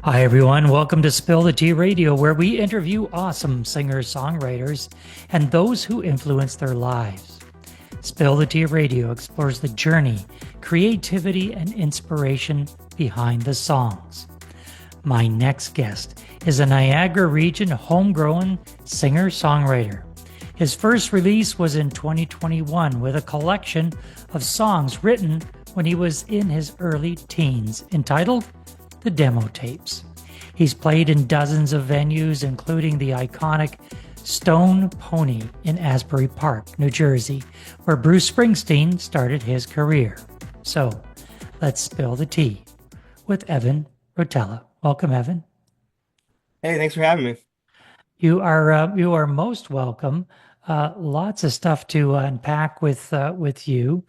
Hi, everyone. Welcome to Spill the Tea Radio, where we interview awesome singers, songwriters, and those who influence their lives. Spill the Tea Radio explores the journey, creativity, and inspiration behind the songs. My next guest is a Niagara region homegrown singer songwriter. His first release was in 2021 with a collection of songs written when he was in his early teens entitled The Demo Tapes. He's played in dozens of venues, including the iconic Stone Pony in Asbury Park, New Jersey, where Bruce Springsteen started his career. So, let's spill the tea with Evan Rotella. Welcome, Evan. Hey, thanks for having me. You are most welcome. Lots of stuff to unpack with you.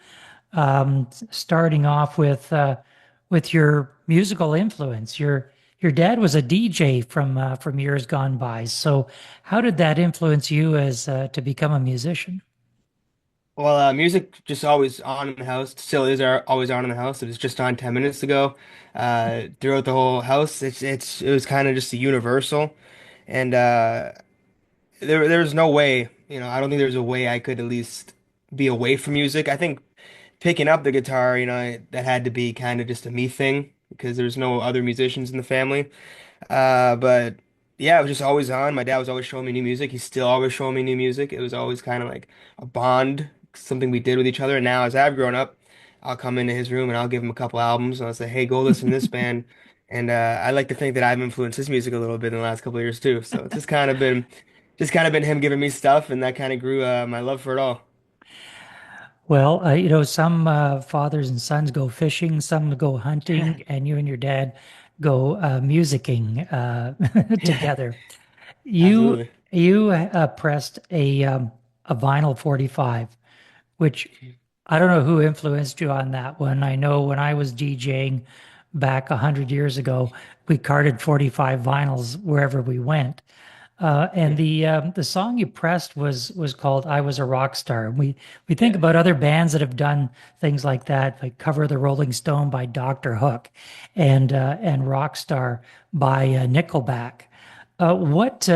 Starting off with your musical influence. Your dad was a DJ from years gone by. So how did that influence you as to become a musician? Well, music just always on in the house. Still is always on in the house. It was just on 10 minutes ago. Throughout the whole house, it was kind of just a universal, and there's no way, I don't think there's a way I could at least be away from music. I think picking up the guitar, that had to be kind of just a me thing because there's no other musicians in the family. But yeah, it was just always on. My dad was always showing me new music. He's still always showing me new music. It was always kind of like a bond, something we did with each other. And now, as I've grown up, I'll come into his room and I'll give him a couple albums and I'll say, "Hey, go listen to this band." And I like to think that I've influenced his music a little bit in the last couple of years too. So it's just kind of been him giving me stuff, and that kind of grew my love for it all. Well, some fathers and sons go fishing, some go hunting, and you and your dad go musicking Yeah, together. You absolutely. you pressed a vinyl 45, which I don't know who influenced you on that one. I know when I was DJing back 100 years ago, we carted 45 vinyls wherever we went. And the song you pressed was called "I Was a Rock Star." We think Yeah. about other bands that have done things like that, like "Cover the Rolling Stone" by Doctor Hook, and "Rock Star" by Nickelback. What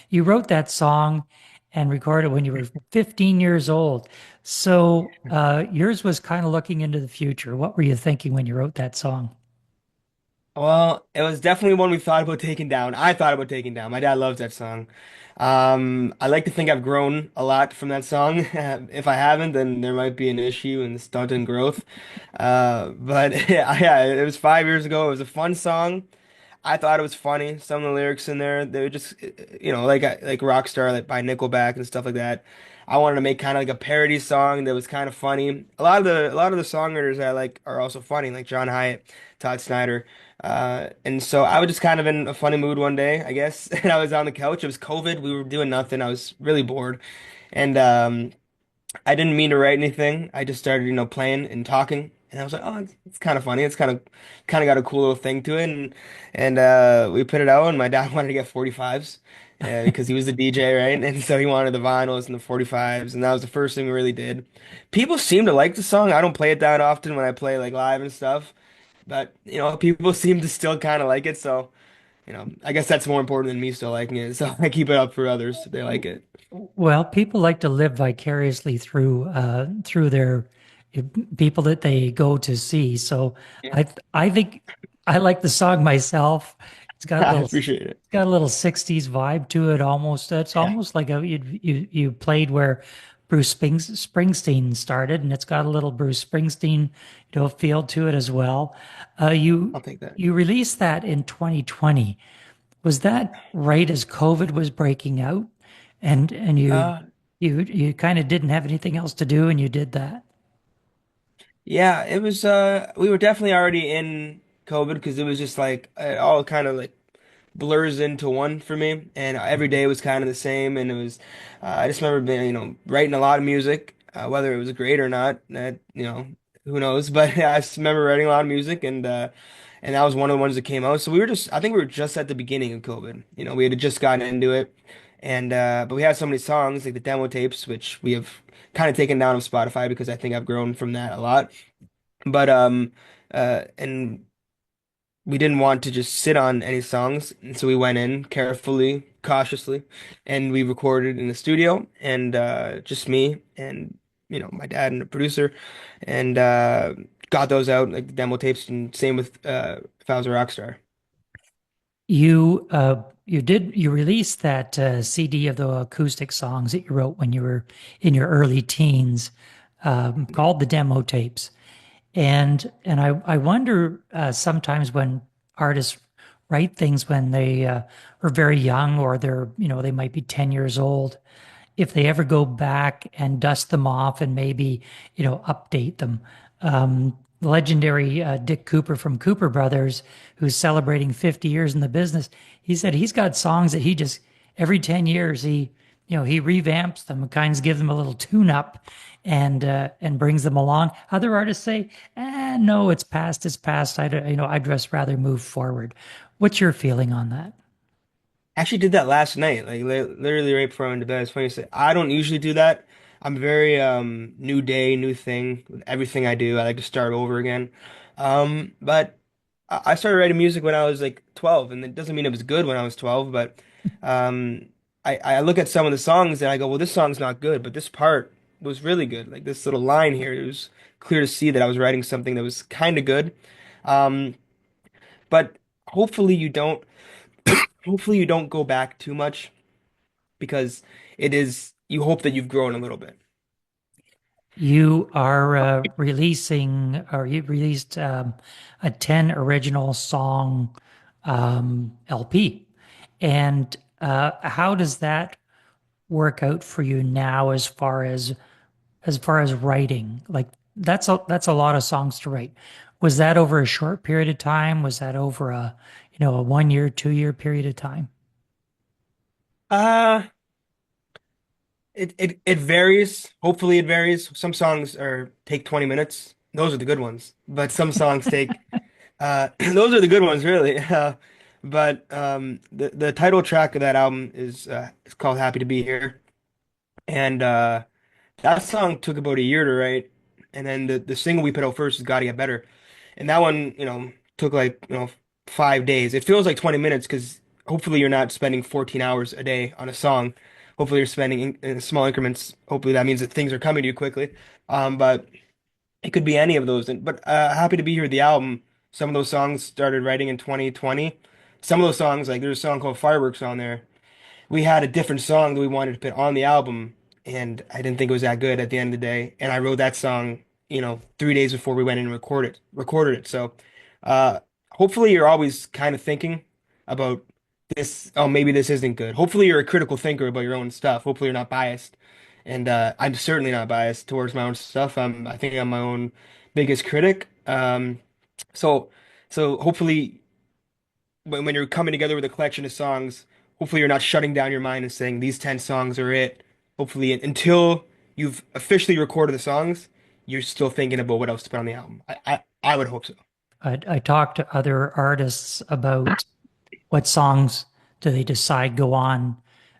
you wrote that song and recorded when you were 15 years old. So yours was kind of looking into the future. What were you thinking when you wrote that song? Well, it was definitely one we thought about taking down. I thought about taking down. My dad loves that song. I like to think I've grown a lot from that song. If I haven't, then there might be an issue in the stunt and growth. But yeah, it was 5 years ago. It was a fun song. I thought it was funny. Some of the lyrics in there, they were just, like Rockstar, like by Nickelback and stuff like that. I wanted to make kind of like a parody song that was kind of funny. A lot of the songwriters I like are also funny, like John Hyatt, Todd Snyder. And so I was just kind of in a funny mood one day, I guess, and I was on the couch. It was COVID. We were doing nothing. I was really bored, and I didn't mean to write anything. I just started, playing and talking, and I was like, oh, it's kind of funny. It's kind of got a cool little thing to it, and we put it out. And my dad wanted to get 45s. Because he was the DJ, right? And so he wanted the vinyls and the 45s, and that was the first thing we really did. People seem to like the song. I don't play it that often when I play like live and stuff, but people seem to still kind of like it. So, I guess that's more important than me still liking it. So I keep it up for others if they like it. Well, people like to live vicariously through their people that they go to see. So Yeah, I think I like the song myself. I appreciate it. It's got a little 60s vibe to it almost. It's Yeah. almost like you played where Springsteen started, and it's got a little Bruce Springsteen, feel to it as well. I'll take that. You released that in 2020. Was that right as COVID was breaking out? And Uh, you kind of didn't have anything else to do and you did that. yeah, it was we were definitely already in COVID because it was just like it all kind of like blurs into one for me, and every day was kind of the same, and it was I just remember being, writing a lot of music, whether it was great or not, that, who knows, but I just remember writing a lot of music, and that was one of the ones that came out. So I think we were just at the beginning of COVID. We had just gotten into it, and but we had so many songs like the demo tapes, which we have kind of taken down of Spotify because I think I've grown from that a lot. But and we didn't want to just sit on any songs, and so we went in carefully, cautiously, and we recorded in the studio, and just me and my dad and the producer, and got those out like the demo tapes, and same with If I Was a Rock Star. You released that CD of the acoustic songs that you wrote when you were in your early teens, called the demo tapes. And I wonder sometimes when artists write things when they are very young, or they might be 10 years old, if they ever go back and dust them off and maybe update them. Legendary Dick Cooper from Cooper Brothers, who's celebrating 50 years in the business, he said he's got songs that he just every 10 years he revamps them, kinds of gives them a little tune up, and brings them along. Other artists say, no, it's past, it's past. I'd just rather move forward. What's your feeling on that? Actually did that last night, like literally right before I went to bed. It's funny you say. I don't usually do that. I'm very new day, new thing with everything I do. I like to start over again. But I started writing music when I was like 12, and it doesn't mean it was good when I was 12, but um I look at some of the songs and I go, well, this song's not good, but this part was really good. Like this little line here, it was clear to see that I was writing something that was kind of good. Um, but hopefully you don't hopefully you don't go back too much because you hope that you've grown a little bit. You are releasing, or you released a 10 original song LP. And how does that work out for you now as far as writing? Like that's a lot of songs to write. Was that over a short period of time? Was that over a 1 year, 2 year period of time? Uh, it varies. Hopefully it varies. Some songs are take 20 minutes. Those are the good ones. But some songs take those are the good ones really. But the title track of that album is called Happy to Be Here. And that song took about a year to write. And then the single we put out first is Gotta Get Better. And that one, took like, 5 days. It feels like 20 minutes because hopefully you're not spending 14 hours a day on a song. Hopefully you're spending in small increments. Hopefully that means that things are coming to you quickly. But it could be any of those. But Happy to Be Here, the album, some of those songs started writing in 2020. Some of those songs, like there's a song called Fireworks on there. We had a different song that we wanted to put on the album, and I didn't think it was that good at the end of the day. And I wrote that song, 3 days before we went in and recorded it. So, uh, hopefully you're always kind of thinking about this. Oh, maybe this isn't good. Hopefully you're a critical thinker about your own stuff. Hopefully you're not biased. And I'm certainly not biased towards my own stuff. I think I'm my own biggest critic. So, so hopefully when you're coming together with a collection of songs, hopefully you're not shutting down your mind and saying these 10 songs are it. Hopefully until you've officially recorded the songs, you're still thinking about what else to put on the album. I would hope so. I talked to other artists about what songs do they decide go on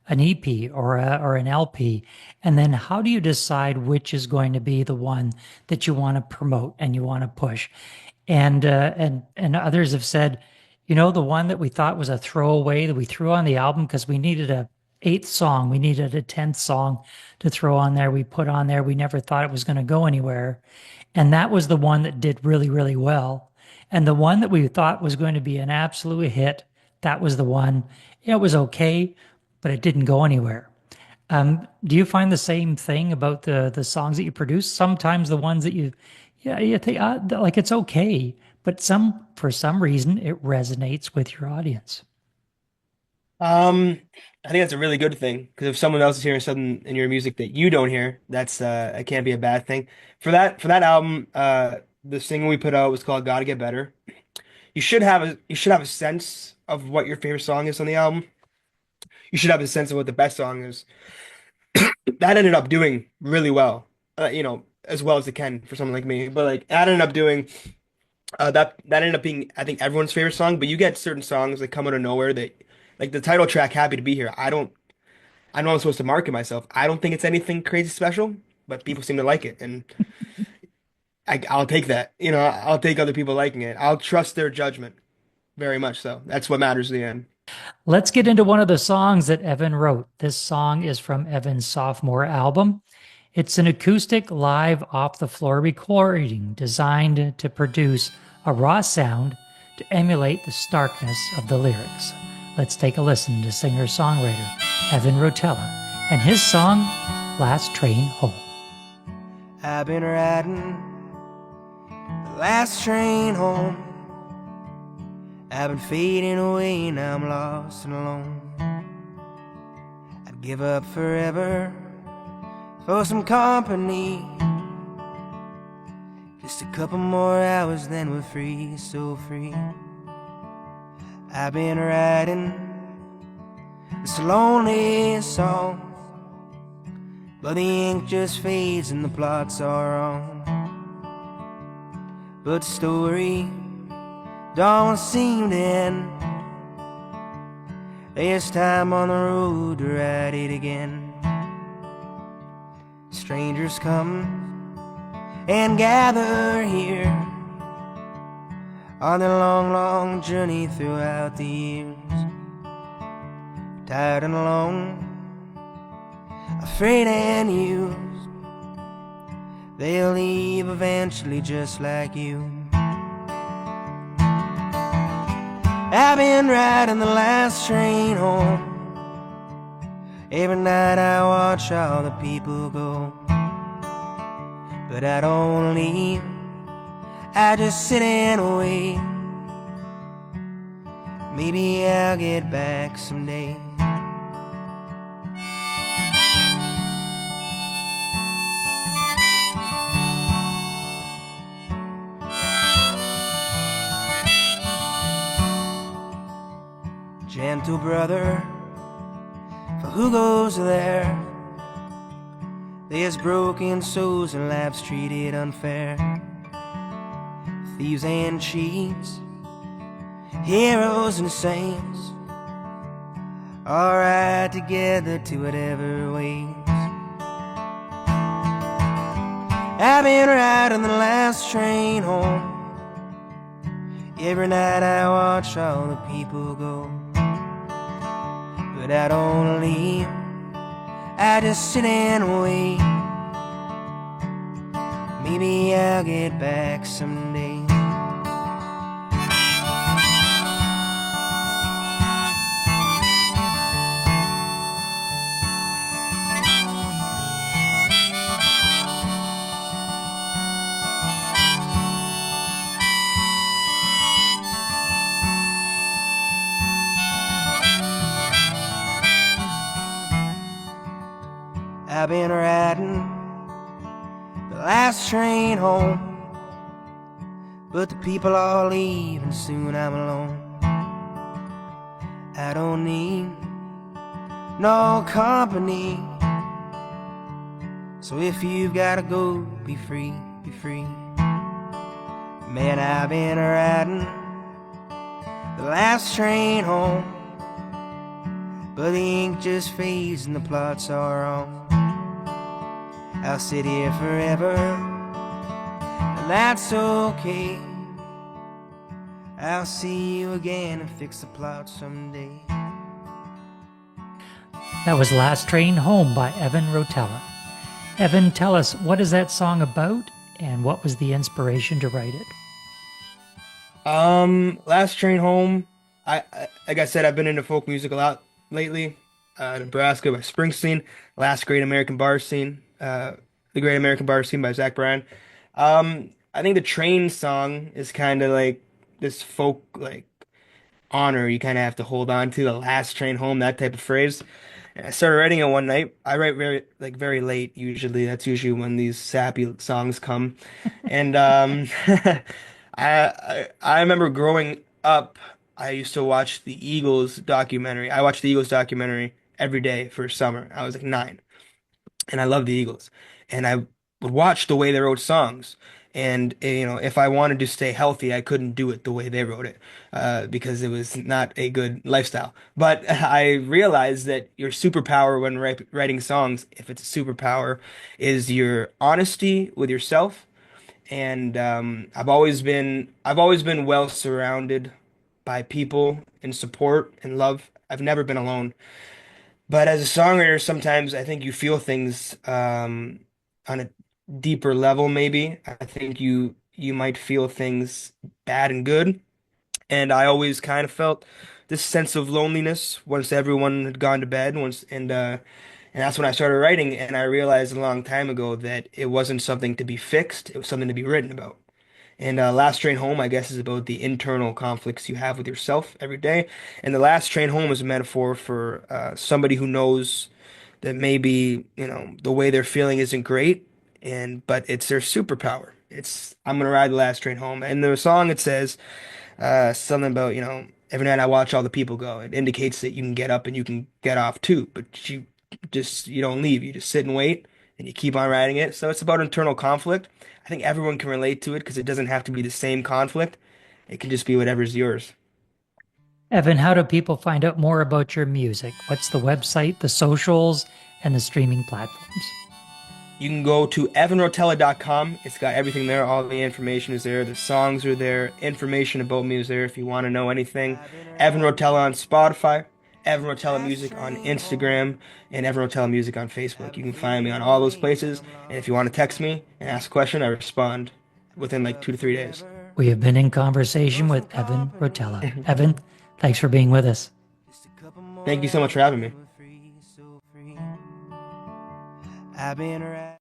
an EP or an LP, and then how do you decide which is going to be the one that you want to promote and you want to push? And others have said, the one that we thought was a throwaway that we threw on the album because we needed a eighth song, we needed a 10th song to throw on there. We put on there. We never thought it was going to go anywhere, and that was the one that did really, really well. And the one that we thought was going to be an absolute hit, that was the one. It was okay, but it didn't go anywhere. Do you find the same thing about the songs that you produce? Sometimes the ones that yeah, you think like it's okay, but for some reason it resonates with your audience. Um, I think that's a really good thing because if someone else is hearing something in your music that you don't hear, it can't be a bad thing. For that album, the single we put out was called Gotta Get Better. You should have a sense of what your favorite song is on the album. You should have a sense of what the best song is. That ended up doing really well, as well as it can for someone like me. But like that ended up doing that ended up being I think everyone's favorite song. But you get certain songs that come out of nowhere that like the title track "Happy to Be Here." I know I'm supposed to market myself. I don't think it's anything crazy special, but people seem to like it, and I'll take that. I'll take other people liking it. I'll trust their judgment. very much so. That's what matters in the end. Let's get into one of the songs that Evan wrote. This song is from Evan's sophomore album. It's an acoustic live off the floor recording designed to produce a raw sound to emulate the starkness of the lyrics. Let's take a listen to singer-songwriter Evan Rotella and his song Last Train Home. I've been riding the last train home. I've been fading away, now I'm lost and alone. I'd give up forever for some company. Just a couple more hours, then we're free, so free. I've been writing this lonely song, but the ink just fades and the plots are wrong. But the story don't seem to end. There's time on the road to write it again. Strangers come and gather here on their long, long journey throughout the years. Tired and alone, afraid and used, they'll leave eventually just like you. I've been riding the last train home. Every night I watch all the people go, but I don't leave, I just sit and wait. Maybe I'll get back someday. Gentle brother, for who goes there? There's broken souls and lives treated unfair. Thieves and cheats, heroes and saints, all ride together to whatever ways. I've been riding the last train home. Every night I watch all the people go, but I don't leave, I just sit and wait. Maybe I'll get back someday. I've been riding the last train home, but the people all leave and soon I'm alone. I don't need no company, so if you've gotta go, be free, be free. Man, I've been riding the last train home, but the ink just fades and the plots are wrong. I'll sit here forever, and that's okay. I'll see you again and fix the plot someday. That was Last Train Home by Evan Rotella. Evan, tell us, what is that song about and what was the inspiration to write it? Last Train Home. Like I said, I've been into folk music a lot lately. Nebraska by Springsteen, Last Great American Bar Scene, The Great American Bar Scene by Zach Bryan. I think the train song is kind of like this folk like honor you kind of have to hold on to, the last train home, that type of phrase. And I started writing it one night. I write very late usually. That's usually when these sappy songs come. And I remember growing up, I used to watch the Eagles documentary. I watched the Eagles documentary every day for summer. I was like 9, and I loved the Eagles. And I would watch the way they wrote songs. And if I wanted to stay healthy, I couldn't do it the way they wrote it, because it was not a good lifestyle. But I realized that your superpower when writing songs, if it's a superpower, is your honesty with yourself. And I've always been well surrounded by people and support and love. I've never been alone. But as a songwriter, sometimes I think you feel things on a deeper level, maybe. I think you might feel things bad and good. And I always kind of felt this sense of loneliness once everyone had gone to bed once and that's when I started writing and I realized a long time ago that it wasn't something to be fixed, it was something to be written about. And Last Train Home, I guess, is about the internal conflicts you have with yourself every day. And the last train home is a metaphor for somebody who knows that maybe, the way they're feeling isn't great, but it's their superpower. It's I'm gonna ride the last train home. And the song it says something about, every night I watch all the people go. It indicates that you can get up and you can get off too, but you don't leave. You just sit and wait and you keep on riding it. So it's about internal conflict. I think everyone can relate to it because it doesn't have to be the same conflict. It can just be whatever's yours. Evan, how do people find out more about your music? What's the website, the socials, and the streaming platforms? You can go to evanrotella.com. It's got everything there. All the information is there. The songs are there. Information about me is there if you want to know anything. Evan Rotella on Spotify, Evan Rotella Music on Instagram, and Evan Rotella Music on Facebook. You can find me on all those places. And if you want to text me and ask a question, I respond within like 2 to 3 days. We have been in conversation with Evan Rotella. Evan, thanks for being with us. Thank you so much for having me. I've been around.